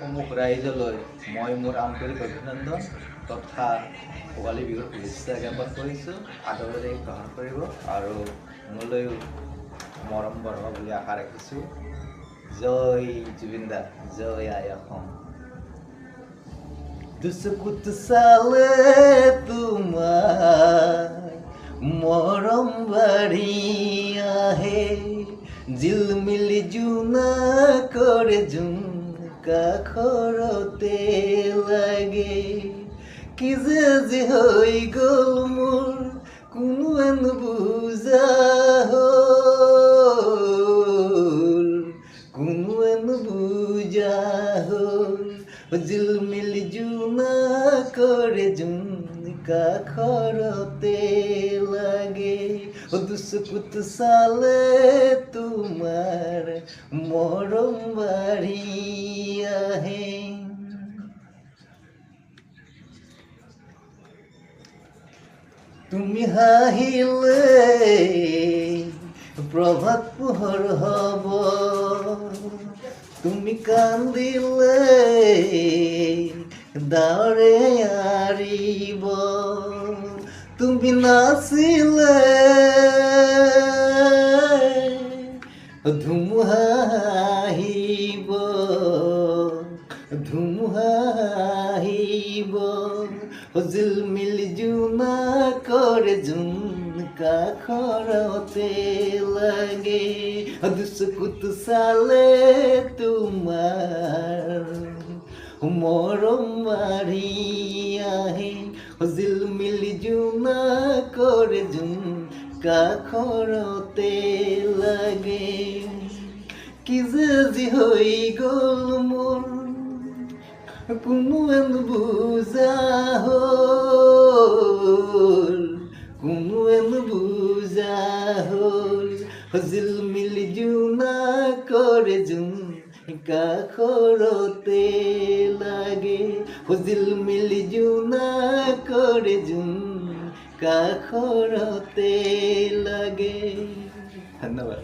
সমূহ ৰাইজলৈ মই মোৰ আন্তৰিক অভিনন্দন তথা ভোগালী বিহুৰ শুভেচ্ছা জ্ঞাপন কৰিছোঁ। আদৰেৰে গ্ৰহণ কৰিব আৰু মোলৈও মৰম বঢ়াব বুলি আশা ৰাখিছোঁ। জয় জুবিন দা, জয় আই অসম। দুচকুত চালে তোমাৰ মৰম বাঢ়ি আহে, জিলমিলি জোনাকৰে কাষৰতে লাগে। কি যে হৈ গ'ল মোৰ কোনোৱে নুবুজা হ'ল, কোনোৱে নুবুজা হ'ল। জিলমিলি জোনাকৰে কাষৰতে লাগে। দুচকুত চালে তোমাৰ মৰম বাঢ়ি আহে। তুমি হাঁহিলে প্ৰভাত পোহৰ হ'ব, তুমি কান্দিলে ডাৱৰে আৰিব, তুমি নাচিলে ধুমুহা আহিব, ধুমুহা আহিব। জিলমিলি জোনাকৰে কাষৰতে লাগে। দুচকুত চালে তোমাৰ মৰম বাঢ়ি আহে, জিলমিলি জোনাকৰে কাষৰতে লাগে। কি যে হৈ গ'ল মোৰ কোনোৱে নুবুজা হ'ল, কোনোৱে নুবুজা হ'ল। জিলমিলি জোনাকৰে কাষৰতে লাগে, জিলমিলি জোনাকৰে কাষৰতে লাগে। ধন্যবাদ।